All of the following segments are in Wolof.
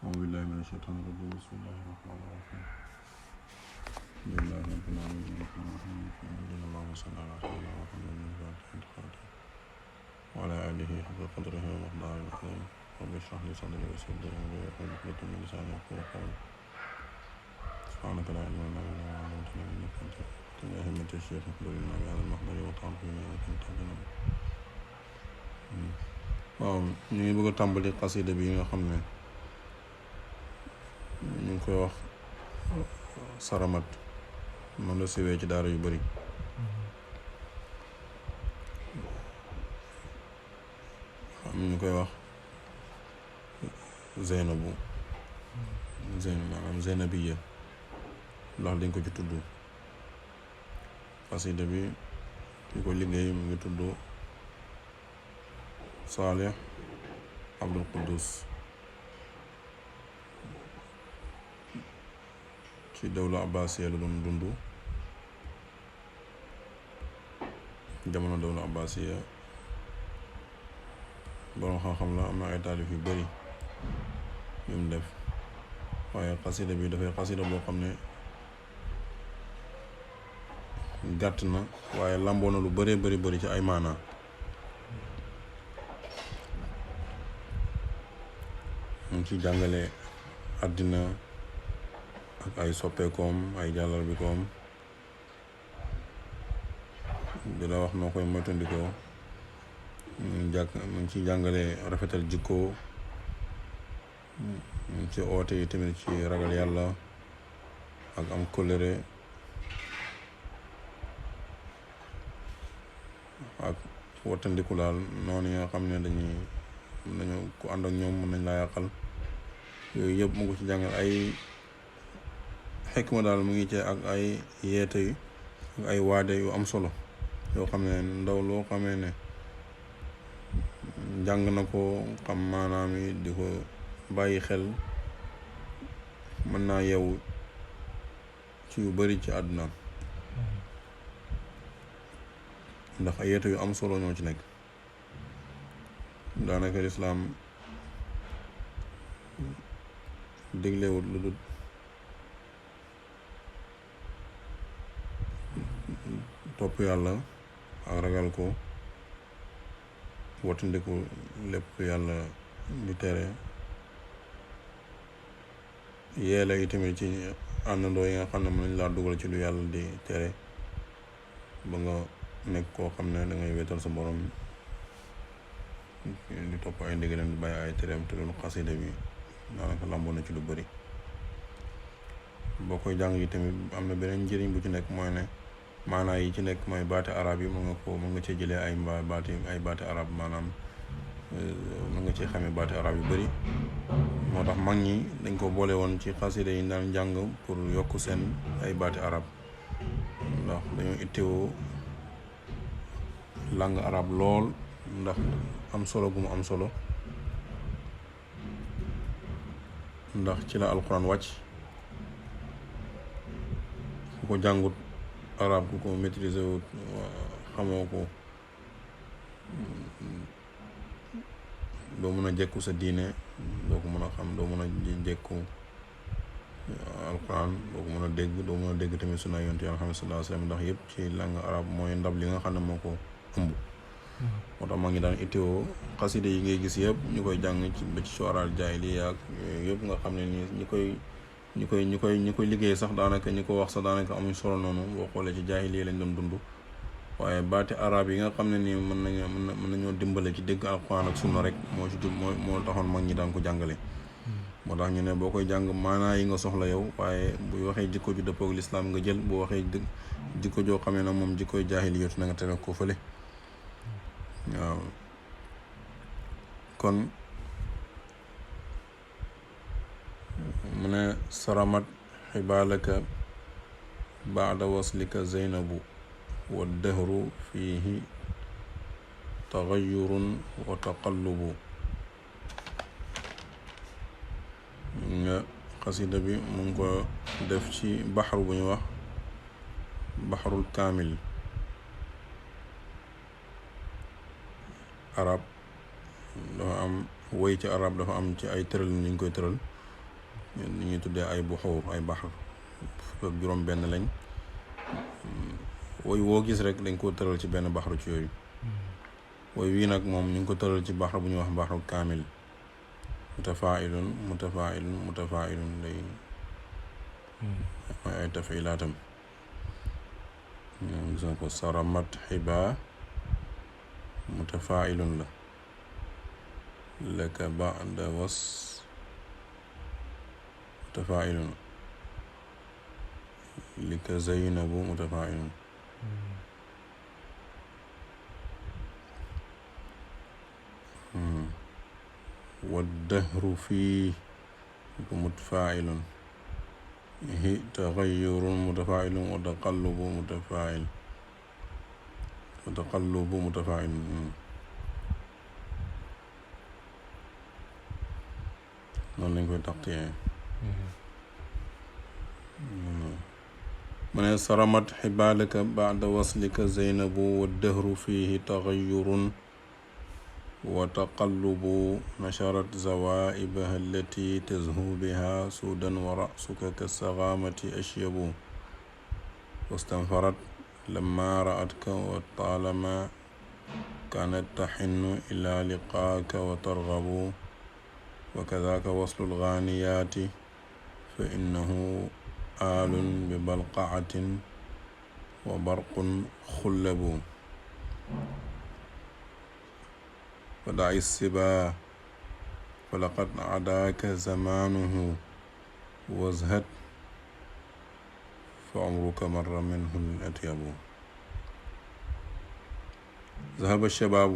أعوذ بالله من الشيطان الرجيم بسم الله الرحمن الرحيم الحمد لله رب العالمين الرحمن الرحيم اللهم صل على سيدنا محمد الفاتح وعلى آله حق قدره ومقداره العظيم رب اشرح لي صدري ويسر لي أمري واحلل عقدة من لساني يفقهوا قولي سبحانك لا علم لنا إلا ما علمتنا إنك أنت العليم يا همة الشيخ احضر لنا بهذا المحضر وطعن فيه إنك أنت العليم. waaw ñu ngi bëgg a tàmbali xasida bi nga xam ne ñu ngi koy wax saramat moom la siwee ci daara yu bari am ñu koy wax Zeynabu maanaam Zeynabiya ndax dañ ko ci tudd xasida bi ki ko liggéey mu ngi tudd Saalih Abdul Quddus ci dawla abbasiya la doon dund jamono dawla abbasiya boroom xam-xam la am na ay taalif yu bari yu mu def waaye xasida bi dafay xasida boo xam ne gàtt na waaye làmboo na lu bëree bari ci ay maanaa mu ngi ci jàngale àddina ak ay soppeekoom ay jàllar bi koom di la wax noo koy moytandikoo mu ngi ci jàngale rafetal jikko mu ngi ci oote yi tamit ci ragal yàlla ak am kóllëre ak wattandiku daal noonu yi nga xam ne dañu ku ànd ak ñoom mën nañ laa yàqal yooyu yëpp mu ngi ci jàngal ay xikma daal mu ngi ci ak ay yeete yu ak ay waade yu am solo yoo xam ne ndaw loo xamee ne jàng na ko xam maanaam yi di ko bàyyi xel mën naa yeewu ci yu bari ci àdduna ndax ay yeete yu am solo ñoo ci nekk daanaka lislaam diglewut lu dul topp yàlla ak ragal ko wattandiku lépp yàlla di tere yeela yi tamit ci àndandoo yi nga xam ne mën nañ laa dugal ci lu yàlla di tere ba nga nekk koo xam ne da ngay wéetal sa borom di topp ay ndigalam di bàyyi ay tereem te loolu xasida bi daanaka làmboo na ci lu bari boo koy jàng yi tamit am na beneen njëriñ bu ci nekk mooy ne maanaa yi ci nekk mooy baati arab yi mën nga cee jëlee ay baati arab maanaam mën nga cee xamee baati arab yu bari moo tax mag ñi dañ ko boole woon ci xasida yi daan jàng pour yokk seen ay baati arab ndax dañoo ittewoo langue arab lool ndax am solo gu mu am solo ndax ci la alquran wàcc ku ko jàngut arab ku ko maîtriser wut xamoo ko doo mën a jekku sa diine doo ko mën a xam doo mën a jekku alquran doo ko mën a dégg tamit sunna yonent Yàlla Muhammad sallallahu alayhi wa sallam ndax yëpp ci langue arab mooy ndab li nga xam ne moo ko ëmb moo tax maa ngi daan itteewoo xaside yi ngay gis yëpp ñu koy jàng ci ba ci shu'araa jaahiliya ak yëpp nga xam ne nii ñi koy liggéey sax daanaka ñi ko wax sax daanaka amuñ solo noonu boo xoolee ci jaahiliya lañ doon dund waaye baati arab yi nga xam ne nii mën nañoo dimbale ci dégg alquran ak sunna rek moo taxoon mag ñi daan ko jàngale moo tax ñu ne boo koy jàng maanaa yi nga soxla yow waaye buy waxee jikko ju dëppook lislaam nga jël bu waxee jikko joo xamee nag moom jikkoy jaahiliyatu na nga tere ko fële waaw kon mu ne saramat xibaalaka baada waslika zeynabu wa dahru fiihi taxayurun wa taqallubu nga xasida bi mu ngi ko def ci baxru bu ñu wax baxrul kaamil arab dafa am woy ci arab dafa am ci ay tëral ni ñu koy tëral ni ñuy tuddee ay buxuur ay baxar fukk juróom benn lañ woy woo gis rek dañ ko tëral ci benn baxaru ci yooyu woy wii nag moom ñu ngi ko tëral ci baxar bu ñuy wax baxaru kaamil mutafailun mutafailun mutafailun lay ay tafilaatam gis nga ko saramat xiba mutafailun la laka ba'da was mutafailun lika zaynabu mutafailun waddahru fii mutafailun hi taxayyurun mutafailun wa taqallubu mutafail wa taqallubu mutafailun noonu lañ koy taqtiyee mu ne saramat xibaalaka ba'da waslika zeynabu waddahru fiihi taxayyurun wa taqallubu nasharat zawaibaha allati tazhu biha suudan wa ra'suka kasaxaamati ashyabu wastanfarat lamma ra'atka wa taalama kaanat taxinnu ila liqaaka wa targabu wa kadaaka waslu lgaaniyaati fa innahu aalun bi balqaatin wa barqun xullabu فدع السبا فلقد عداك زمانه وازهد فعمرك مر منه الأطيب ذهب الشباب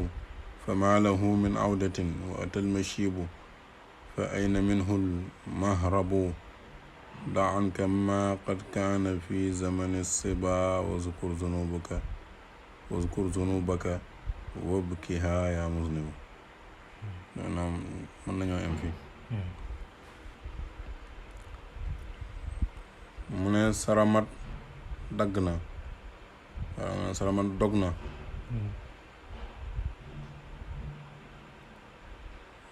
فما له من عودة وأتى المشيب فأين منه المهرب دع عنك ما قد كان في زمن الصبا واذكر ذنوبك wabkiha yaa muslimu maanaam mën nañoo am fii mu ne saramat dagg na waaw saramat dog na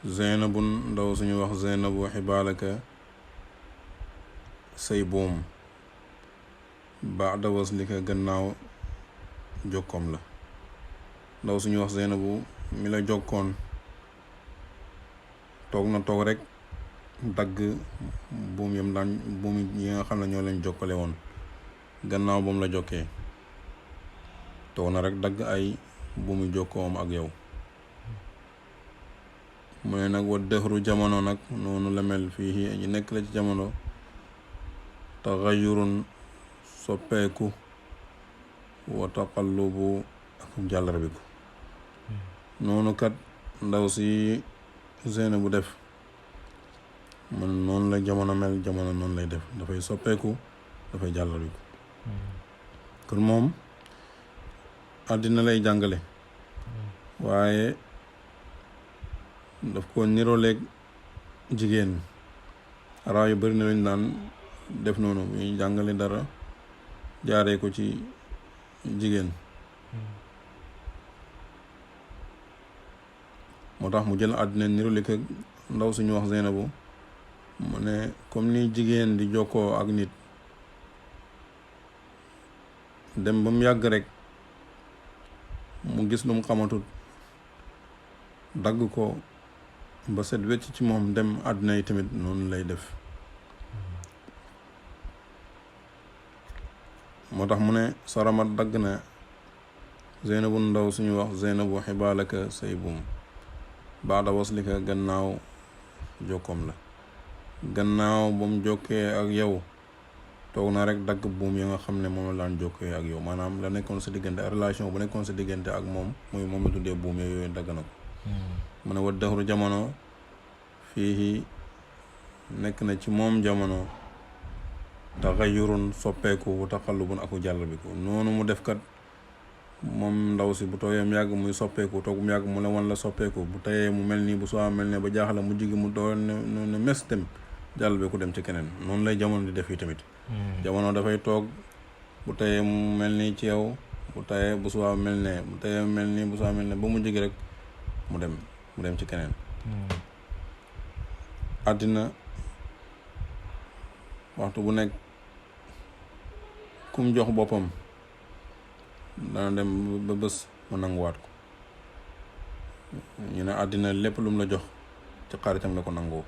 zeynabun ndaw suñu wax zeynabu xibaalaka say boom baada waslika gannaaw jokkoom la ndaw suñu wax Zeynabu mi la jokkoon toog na toog rek dagg buum yi nga xam ne ñoo leen jokkale woon gannaaw ba mu la jokkee toog na rek dagg ay buumi jokkoom ak yow mu ne nag wa dëxru jamono nag noonu la mel fii ñu nekk la ci jamono taxayurun soppeeku wa taqallubu ak jàllarbiku noonu kat ndaw si Zeynabu def man noonu la jamono mel jamono noonu lay def dafay soppeeku dafay jàllarbiku kon moom àddina lay jàngale waaye daf ko niroleeg jigéen araaw yu bari na lañ daan def noonu ñuy jàngale dara jaaree ko ci jigéen moo tax mu jël àddina niroleeg ak ndaw suñu wax Zeynabu mu ne comme ni jigéen di jokkoo ak nit dem ba mu yàgg rek mu gis lu mu xamatut dagg ko ba set wecc ci moom dem àddina yi tamit noonu lay def moo tax mu ne saramat dagg na Zeynabu ndaw suñu wax Zeynabu xibaalaka say buum baada waslika gannaaw jokkoom la gannaaw ba mu jokkee ak yow toog na rek dagg buum yi nga xam ne moom la daan jokkee ak yow maanaam la nekkoon sa diggante relation bu nekkoon sa diggante ak moom muy moom la tuddee buum yooyu dagg na ko mu ne wa dëxru jamono fii nekk na ci moom jamono taxayurun soppeeku wa taqallubun aku jàll bi ko noonu mu def kat moom ndaw si bu tooyee mu yàgg muy soppeeku toog mu yàgg mu la wan la soppeeku bu tayee mu mel nii bu soo mel ne ba jaaxle mu jigi mu doo ne mes dem jàll bi ku dem ci keneen noonu lay jamono di def yi tamit jamono dafay toog bu tayee mu mel nii ci yow bu tayee bu soo mel ne bu tayee mel nii bu soo mel ne ba mu jigi rek mu dem ci keneen àddina waxtu bu nekk kum jox boppam dana dem ba bés mu nanguwaat ko. ñu ne àddina lépp lu mu la jox ci xaritam la ko nangoo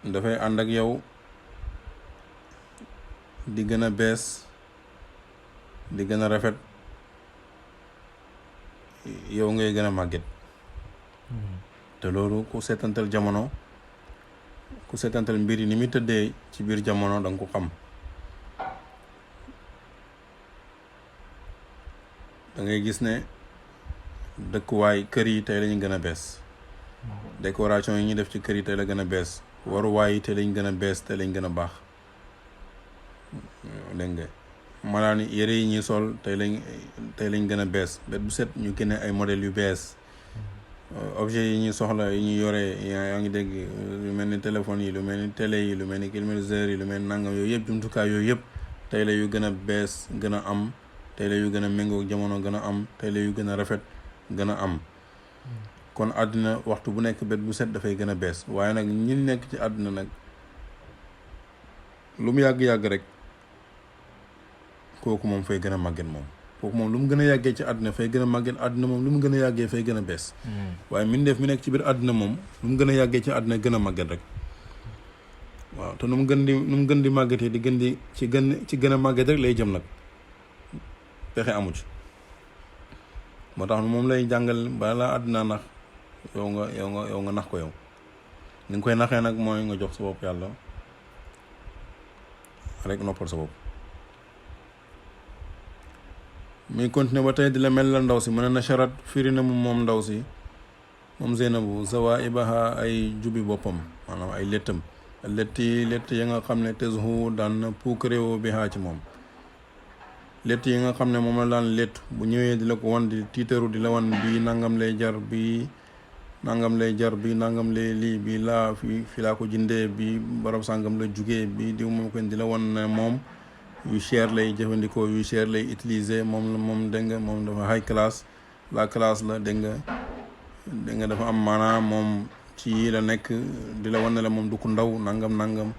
dafay ànd ak yow di gën a bees di gën a rafet, yow ngay gën a màgget. te loolu ku seetantal jamono, ku seetantal mbir yi ni muy tëddee ci biir jamono danga ko xam. da ngay gis ne dëkkuwaay kër yi tey lañu gën a bees, décoration yi ñuy def ci kër yi tey la gën a bees, waruwaay yi tey lañ gën a bees, tey lañ gën a baax. dégg nga malaan yére yi ñuy sol tey lañ gën a bees, bet bu set ñu génne ay modèles yu bees. objet yi ñuy soxla yi ñuy yoree yaa ngi dégg lu mel ni téléphone yi, lu mel ni télé yi, lu mel ni climatiseur yi, lu mel ni nangam yooyu yëpp, jumtukaay yooyu yëpp tey la yu gën a bees gën a am, tey la yu gën a méngoo jamono gën a am, tey la yu gën a rafet gën a am. kon àddina waxtu bu nekk bet bu set dafay gën a bees. waaye nag ñi nekk ci àddina nag lu mu yàgg-yàgg rek kooku moom fay gën a màgget moom. kooku moom lu mu gën a yàggee ci àddina fay gën a màgget. àddina moom lu mu gën a yàggee fay gën a bees. waaye mbindeef mi nekk ci biir àddina moom lu mu gën a yàggee ci àddina gën a màgget rek. waaw te nu mu gën di màggetee di gën di ci gën a màgget rek lay jëm nag. pexe amu ci. moo tax moom lay jàngal bala àddina nax yow nga nax ko yow. ni nga koy naxee nag mooy nga jox sa bopp yàlla rek noppal sa bopp. muy continuer ba tey di la mel la ndaw si mu ne nasharat firi na mu moom ndaw si moom Zeynabu zawaibaha ay jubi boppam, maanaam ay léttam. létt ya nga xam ne tezhu daan na puukaréewoo bi haa ci moom. létt yi nga xam ne moom la daan létt bu ñëwee di la ko wan di tiitaru di la wan bii nangam lay jar, bii nangam lay jar, bii nangam lay lii, bii laa fi laa ko jëndee, bii barab sàngam la jugee, bii diw moom ko di la wan ne moom yu cher lay jëfandikoo, yu cher lay utiliser, moom dégg nga moom dafa high class, la classe la dégg nga dafa am maanaam moom ci yii la nekk, di la wan ne la moom du ko ndaw nangam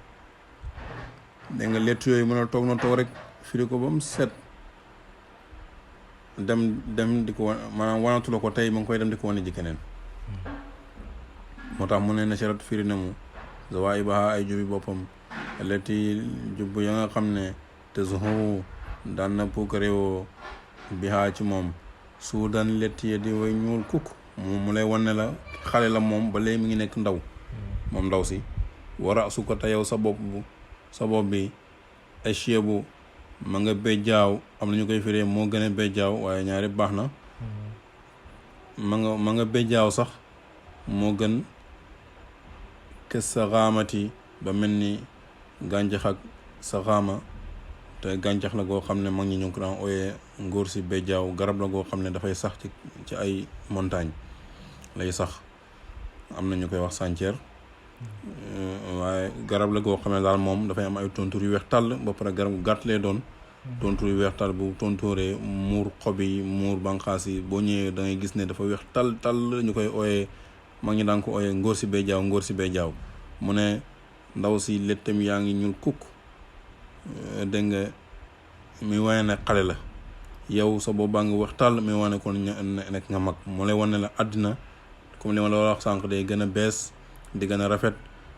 dégg nga létt yooyu mën a toog na toog rek firi ko ba mu set dem di ko maanaam wanatu la ko tey mu ngi koy dem di ko wane ji keneen. moo tax mu ne nasharat firi na mu zawaibaha ay jubi boppam allati jubbu ya nga xam ne tezhu daan na puukaréewoo bihaa ci moom su daan létt ya di way ñuul kukk mu lay wan ne la xale la moom ba léegi mi ngi nekk ndaw moom ndaw si. wara su ko te yow sa bopp bi ay chebu ma nga bejjaaw, am na ñu koy firee moo gën a bejjaaw, waaye ñaari baax na. ma nga bejjaaw sax moo gën ke sa xaamati ba mel ni gàncax ak sa xaama. te gàncax la goo xam ne mag ñi ñu ko daan ooyee ngóor si bejjaaw. garab la goo xam ne dafay sax ci ay montagne lay sax, am na ñu koy wax sànceer. waaye garab la goo xam ne daal moom dafay am ay tontur yu weex tàll ba pare garab gu gàtt lay doon. tontur yu weex tàll bu tonturee muur xob yi muur banqaas yi, boo ñëwee da ngay gis ne dafa weex tàll ñu koy ooyee mag ñi daan ko ooyee ngóor si bejjaaw. mu ne ndaw si léttam yaa ngi ñuul kukk dégg nga muy wane ne xale la, yow sa boobu baa ngi weex tàll muy wane kon nekk nga mag. mu lay wane la àddina comme li ma la wax sànq day gën a bees di gën a rafet,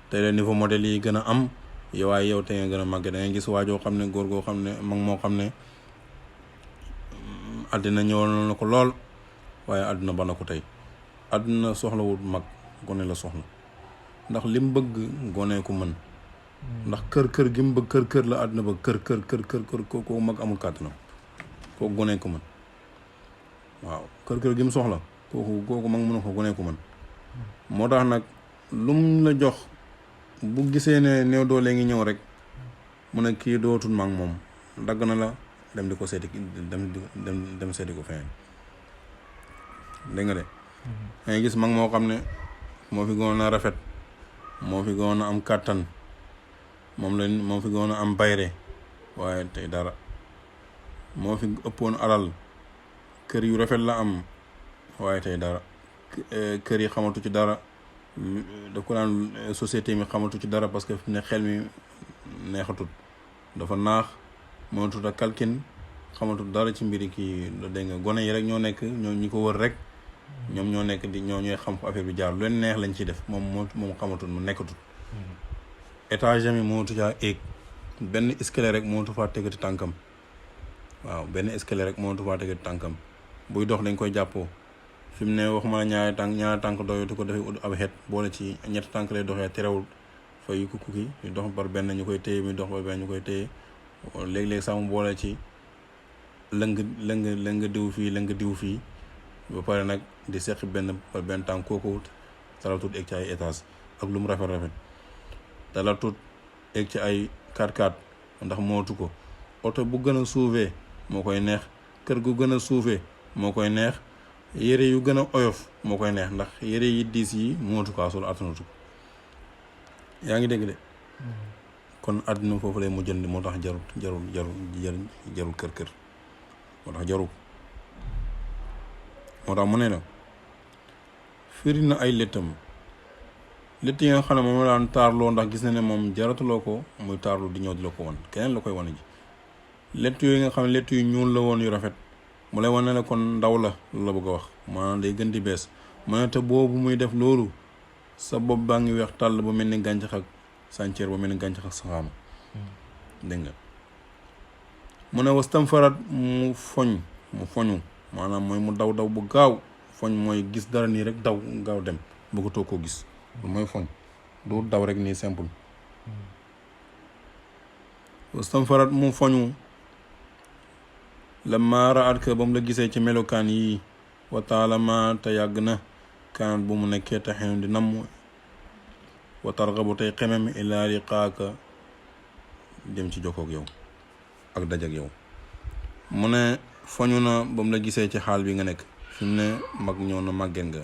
tey la niveau modèle yi gën a am waaye yow tey nga gën a màgg. da ngay gis waajoo xam ne góor goo xam ne mag moo xam ne àddina ñëwal na ko lool, waaye àddina ba na ko tey. àddina soxlawul mag, gone la soxla. ndax lim bëgg gone ko mën. ndax kër gi mu bëgg kër la àddina bëgg kër kooku mag amul kàttanam, kooku gone ko mën. waaw kër gi mu soxla kooku mag mënu ko, gone ko mën. moo tax nag lum la jox bu gisee ne néew doole ngi ñëw rek mu ne kii dootul mag moom, dagg na la dem di ko seeti dem seeti ko feneen. dégg nga de dangay gis mag moo xam ne moo fi gënoon a rafet, moo fi gënoon a am kàttan, moo fi gënoon a am bayre, waaye tey dara. moo fi ëppoon alal, kër yu rafet la am, waaye tey dara. kër yi xamatu ci dara, daf ko daan société mi xamatu ci dara parce que fi ne xel mi neexatut dafa naax mënatut a kalkin xamatut dara ci mbiri kii dégg nga gone yi rek ñoo nekk ñoo ñi ko wër rek ñoom ñoo nekk di ñoo ñooy xam fu affaire bi jaar lu leen neex lañ ciy def moom xamatut mu nekkatut étage mi mënatu caa éeg benn escalier rek mënatu faa tegati tànkam waaw benn escalier rek mënatu faa tegati tànkam buy dox dañ koy jàppoo fi mu ne waxuma la ñaari tànk doyatu ko dafay ut ab xeet boole ci ñetti tànk lay doxee terewul fay ku kii ñu dox par benn ñu koy téye mi dox par benn ñu koy téye léeg-léeg sax mu boole ci lëng diw fii ba pare nag di seq benn par benn tànk kooku dala tut egg ci ay étage ak lu mu rafet dala tut egg ci ay 4x4 ndax mootu ko oto bu gën a suufee moo koy neex kër gu gën a suufee moo koy neex yére yu gën a oyof moo koy neex ndax yére yi diis yi mootu kaa sol attanatu ko yaa ngi dégg de kon àddina foofu lay mu jënd moo tax jarul kër moo tax jarul moo tax mu ne la firi na ay léttam létt yi nga xam ne moom la daan taarloo ndax gis na ne moom jaratuloo ko muy taarlu di ñëw di la ko wan keneen la koy wane ji létt yooyu nga xam ne létt yu ñuul la woon yu rafet mu lay wane ne kon ndaw la loolu la bëgg a wax maanaam day gën di bees mu ne te boobu muy def loolu sa bopp baa ngi weex tàll ba mel ni gàncax ak sànceer ba mel ni gàncax ak saxaama dégg nga mu ne wastam farat mu foñu maanaam mooy mu daw bu gaaw foñ mooy gis dara nii rek daw gaaw dem bëggatoo koo gis lu mooy foñ du daw rek nii simple wastam farat mu foñu la maara at ka ba mu la gisee ci melokaan yi wa taalama te yàgg na kaanat bu mu nekkee taxinu di namm wa targabu tey xemem ilaa liqaaka dem ci jokkoog yow ak dajak yow mu ne foñu na ba mu la gisee ci xaal bi nga nekk fi mu ne mag ñëw na màggeen nga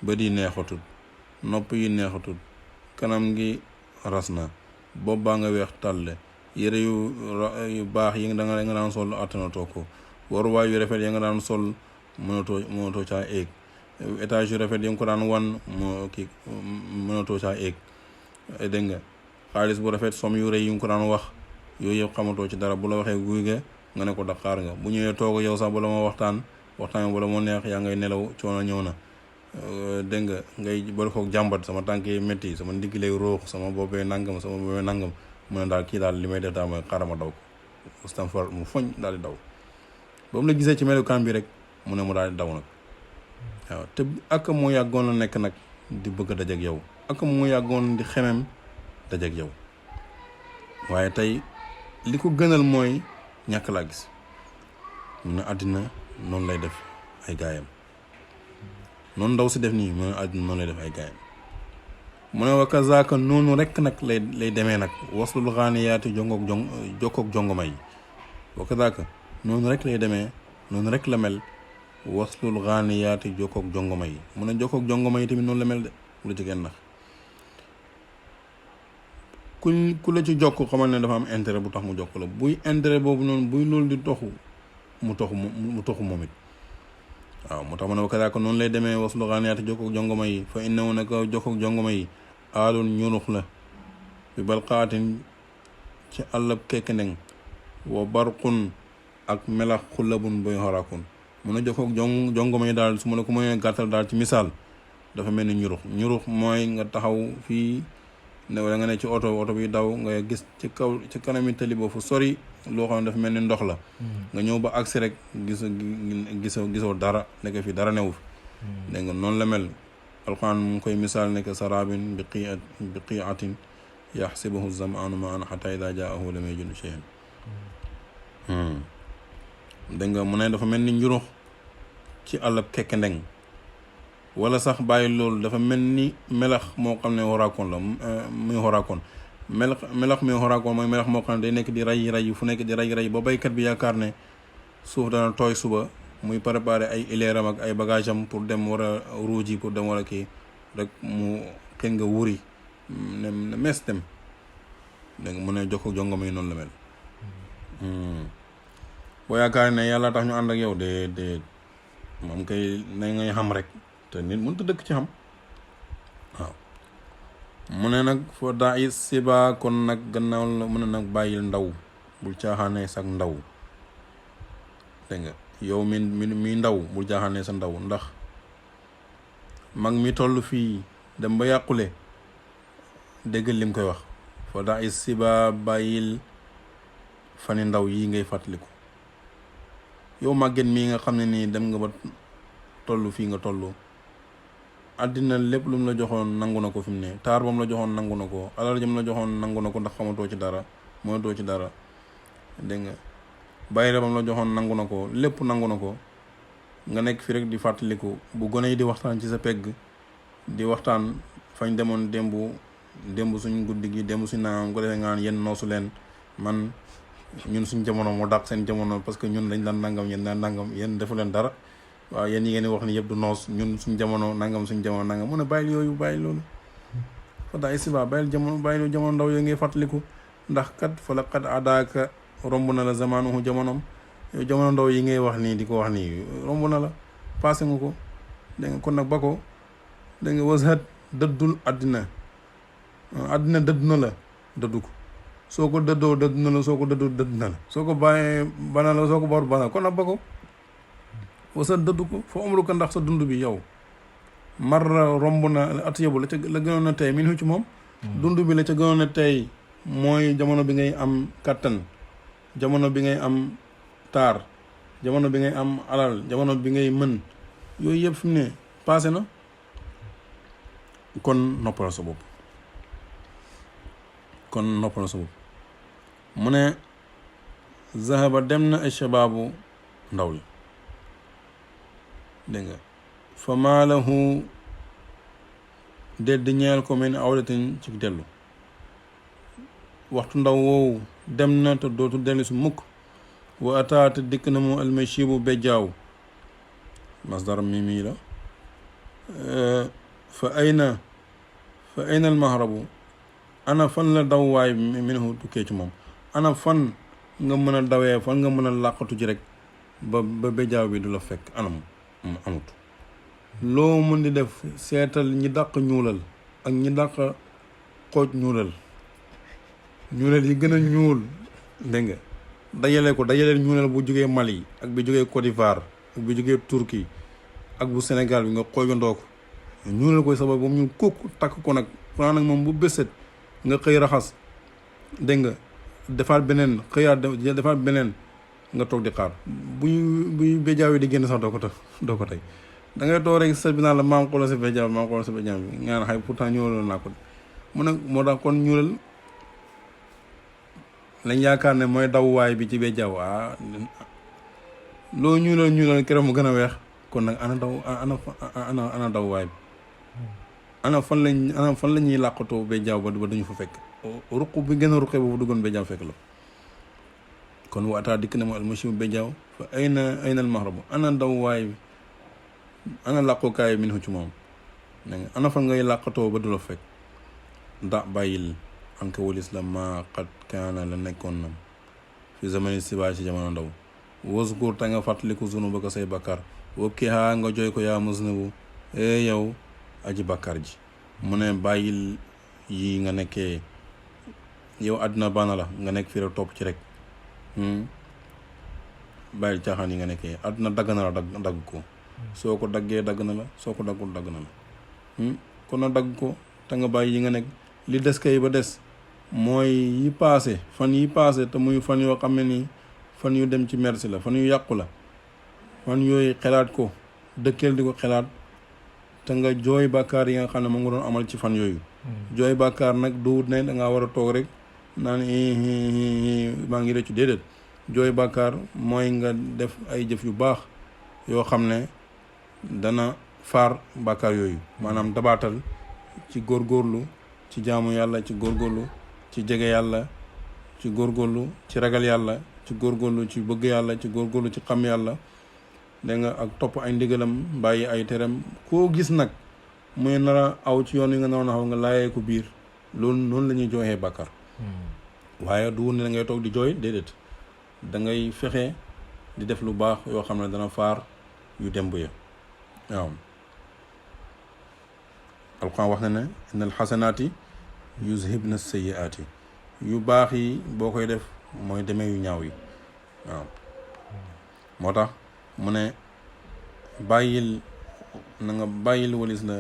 bët yi neexatul nopp yi neexatul kanam gi ras na bopp baa nga weex tàlle yére yu baax yi nga daan sol attanatoo ko waruwaay yu rafet ya nga daan sol mënatoo caa éeg étage yu rafet yi nga ko daan wan mënatoo caa éeg dégg nga xaalis bu rafet som yu rëy yi nga ko daan wax yooyu yëpp xamatoo ci dara bu la waxee guy nga ne ko Dakar nga bu ñëwee toog yow sax bala ma waxtaan bala moo neex yaa ngay nelaw coono ñëw na dégg nga ngay bala koog jàmbat sama tànk yi métti sama ndigg lay ruux sama boppee nangam mu ne daal kii daal li may def daal mooy xaaral ma daw ko Stanford mu foñ daal di daw ba mu la gisee ci melukaan bi rek mu ne mu daal di daw nag waaw te ak moo yàggoon la nekk nag di bëgg a dajeek yow ak moo yàggoon di xemem dajeek yow waaye tey li ko gënal mooy ñàkk laa gis mu ne àddina noonu lay def ay gaayam noonu ndaw si def nii mu ne àddina noonu lay def ay gaayam mu ne wa kazaaka noonu rek nag lay demee nag waslul xaaniyaati jokkoog jongoma yi wa kazaaka noonu rek lay demee noonu rek la mel waslul xaaniyaati jokkoog jongoma yi mu ne jokkoog jongoma yi tamit noonu la mel de bu la ci genn nax ku la ci jokk xamal ne dafa am intérêt bu tax mu jokk la buy intérêt boobu noonu buy loolu di toxu mu toxu moom it waaw moo tax ma ne wa kazaaka noonu lay demee waslu xaaniyaati jokkoog jongoma yi fa innahu naka jokkoog jongoma yi aalun ñurux la bi balqaatin ci àllab kekkendeng wa barqun ak melax xullabun boy xoraakun mun a jokkoog jongoma yi daal su ma la ko mënee gàttal daal ci misaal dafa mel ni ñurux mooy nga taxaw fii ne wala nga ne ci oto bi daw nga gis ci kanami tali ba fu sori loo xam ne dafa mel ni ndox la nga ñëw ba agsi rek gisoo dara nekk fi dara newu fi dégg nga noonu la mel alquran mu ngi koy misaal nekk sarabin bi qiatin yaxsibuhu zam'anu ma'an hatta idha ja'ahu lam yajid shay'an dégg nga mu ne dafa mel ni njurux ci àllab kekkendeng wala sax bàyyi loolu dafa mel ni melax moo xam ne xoraakoon la muy xoraakoon melax muy xoraakoon mooy melax moo xam ne day nekk di ray fu nekk di ray ba baykat bi yaakaar ne suuf dana tooy suba muy préparé ay ileeram ak ay bagage am pour dem war a ruuji pour dem war a kii rek mu xëy nga wuri ne mes dem dégg nga mu ne jokko jongoma yi noonu la mel boo yaakaar ne yàlla tax ñu ànd ak yow de moom kay na ngay xam rek te nit mënut a dëkk ci xam waaw mu ne nag foo daa i siba kon nag gannaaw la mu ne nag bàyyil ndaw bul caaxaanee sax ndaw dégg nga yow mi ndaw bul caaxaanee sa ndaw ndax mag mi toll fii dem ba yàqule dégg lim koy wax foo daa i siba bàyyil fani ndaw yi ngay fàttaliku yow màgget mii nga xam ne nii dem nga ba toll fii nga toll àddina lépp lu mu la joxoon nangu na ko fi mu ne taar ba mu la joxoon nangu na ko alal jëm la joxoon nangu na ko ndax xamatoo ci dara mënatoo ci dara dégg nga bayre ba mu la joxoon nangu na ko lépp nangu na ko nga nekk fi rek di fàttaliku bu gone yi di waxtaan ci sa pegg di waxtaan fañ demoon démb suñ guddi gi démb suñ naam ko defee ngaan yéen noosu leen man ñun suñ jamono moo dàq seen jamono parce que ñun dañ daan nangam yéen daan nangam yéen defu leen dara waaw yéen yi ngeen di wax ni yëpp du noos ñun suñ jamono nangam suñ jamono nangam mu ne bàyyil yooyu bàyyil loolu fa daa isiba bàyyil jamono ndaw yooyu ngay fàttaliku ndax kat fa la kat adaaka romb na la zamanuhu jamonom yow jamono ndaw yi ngay wax nii di ko wax nii romb na la passé nga ko dégg nga kon nag ba ko dégg nga wasat dëddul àddina dëdd na la dëddu ko soo ko dëddoo dëdd na la soo ko dëddoo dëdd na la soo ko bàyyee bana la soo ko boor bana kon nag ba ko wasa dëddu ko fa umru ko ndax sa dund bi yow marra romb na at yóbbu la ca la gënoon a tey min ci moom dund bi la ca gënoon a tey mooy jamono bi ngay am kàttan jamono bi ngay am taar jamono bi ngay am alal jamono bi ngay mën yooyu yëpp fi mu ne passé na kon noppal sa bopp mu ne zahaba dem na ay shabaabu ndaw yi dégg nga fa maalahu dédd ñeel ko mel ni awlatin ci dellu waxtu ndaw woowu dem na te dootu dellu si mukk wa ataata dikk na mu almashibu bejjaaw masdar mimi la fa ayna almahrabu ana fan la daw waay minhu tukkee ci moom ana fan nga mën a dawee fan nga mën a làqatu ci rek ba bejjaaw bi du la fekk anam amut loo mën di def seetal ñi dàq ñuulal ak ñi dàq xooj ñuulal yi gën a ñuul dégg nga dajaleel ñuulal bu jógee Mali ak bi jógee Côte d'Ivoire ak bi jógee Turquie ak bu Sénégal bi nga xoojandoo ko ñuulal koy sabab ba mu ñu kukk takk ko nag fanaan nag moom bu béset nga xëy raxas dégg nga defaat beneen xëyaat defaat beneen nga toog di xaar buy béjaaw yi di génn sax doo ko tey da ngay toog rek sa bi naan la maam xoolal sa béjaaw bi nga xay pourtant ñuulal naa ko mu nag moo tax kon ñuulal lañ yaakaar ne mooy dawwaay bi ci béjaaw loo ñuulal keroog mu gën a weex kon nag ana dawwaay bi ana fan la ñuy làqatoo béjaaw ba duñu fa fekk ruq bi gën a ruqee boobu duggoon béjaaw fekk la kon waataa dikk na mu almasihu béjaaw fa ayna almahrabu ana dawwaay bi ana làqukaay minhu ci moom ana fan ngay làqatoo ba du la fekk da bàyyil anka walis la maa qad kaana la nekkoon na fi zamani sibaay ci jamono ndaw waskur ta nga fàttaliku zunuba ko say bakkar wop ki haa nga jooy ko yaa musnabu yow aji bakkar ji mu ne bàyyil yi nga nekkee yow àddina baana la nga nekk fi rek topp ci rek bàyyil caaxaan yi nga nekkee àdduna dagg na la dagg ko soo ko daggee dagg na la soo ko daggul dagg na la kon na dagg ko te nga bàyyi yi nga nekk li des kay ba des mooy yi paase fan yi paase te muy fan yoo xam ne nii fan yu dem ci merci la fan yu yàqu la fan yooyu xelaat ko dëkkeel di ko xelaat te nga jooy bàkkaar yi nga xam ne moom nga doon amal ci fan yooyu jooy bàkkaar nag duwut ne dangaa war a toog rek naan maa ngi rëccu déedéet jooy bàkkaar mooy nga def ay jëf yu baax yoo xam ne dana faar bàkkaar yooyu maanaam dabaatal ci góorgóorlu ci jaamu yàlla ci góorgóorlu ci jege yàlla ci góorgóorlu ci ragal yàlla ci góorgóorlu ci bëgg yàlla ci góorgóorlu ci xam yàlla dégg nga ak topp ay ndigalam bàyyi ay teram koo gis nag muy nara aw ci yoon yi nga naroon a xaw nga laayee ko biir loolu noonu la ñuy jooyee bàkkaar waaye du ne da ngay toog di jooy déedéet da ngay fexe di def lu baax yoo xam ne dana faar yu demb ya waaw alquran wax na ne innal xasanaati yuzhibna sayyiaati yu baax yi boo koy def mooy demee yu ñaaw yi waaw moo tax mu ne bàyyil na nga bàyyil walis la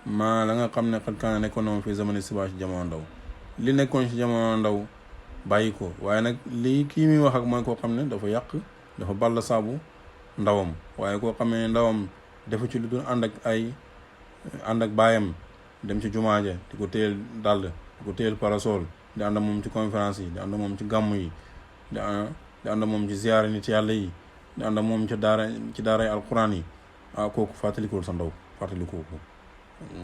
maa la nga xam ne xat kaana nekkoon na moom fii zamani sibaa ci jamono ndaw li nekkoon ci jamono ndaw bàyyi ko waaye nag lii kii muy wax ak mooy koo xam ne dafa yàq dafa ball saabu ndawam waaye koo xam ne ndawam dafa ci lu dul ànd ak baayam dem ci jumaa ja di ko téyel dàll di ko téyel parasol di ànd moom ci conférence yi di ànd moom ci gàmm yi di ànd moom ci ziyaara nit yàlla yi di ànd moom ci daaray alquran yi kooku fàttalikul sa ndaw fàttalikoo ko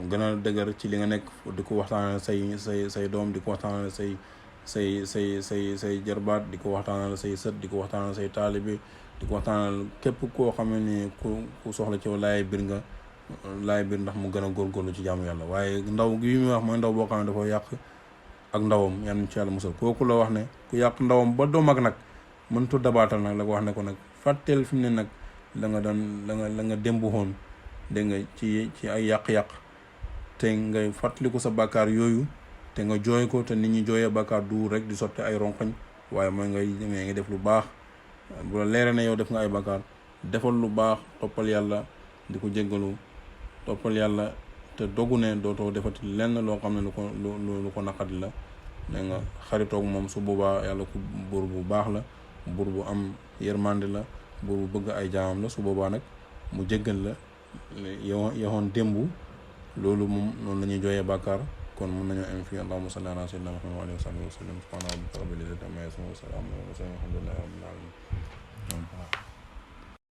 gën a dëgër ci li nga nekk di ko waxtaanal say doom di ko waxtaanal say jarbaat di ko waxtaanal say sët di ko waxtaanal say taalibe di ko waxtaanal képp koo xam ne ku soxla ci laay biir ndax mu gën a góorgóorlu ci jaamu yàlla waaye ndaw gi muy wax mooy ndaw boo xam ne dafa yàq ak ndawam yan ci yàlla musal kooku la wax ne ku yàq ndawam ba doom ak nag mëntu dabaatal nag la ko wax ne ko nag fàtteel fi mu ne nag la nga démb woon dégg nga ci ay yàq-yàq te nga fàttaliku sa bàkkaar yooyu te nga jooy ko te nit ñi jooyee bàkkaar du rek di sotti ay ronkoñ waaye mooy nga def lu baax bu la leere ne yow def nga ay bàkkaar defal lu baax toppal yàlla di ko jéggalu toppal yàlla te dogu ne dootoo defati lenn loo xam ne lu ko naqadi la da nga xaritoog moom su boobaa yàlla ku buur bu baax la buur bu am yërmande la buur bu bëgg ay jaamam la su boobaa nag mu jéggal la yowoon démb loolu moom noonu la ñuy jooyee bàkkaar kon mën nañoo am fii allahumma salli ala sayyidina Muhammad wa alihi wa sahbihi wa sallam subhana rabbika rabbil izzati amma yasifun wa salamun ala al mursalin walhamdulillahi rabbil alamin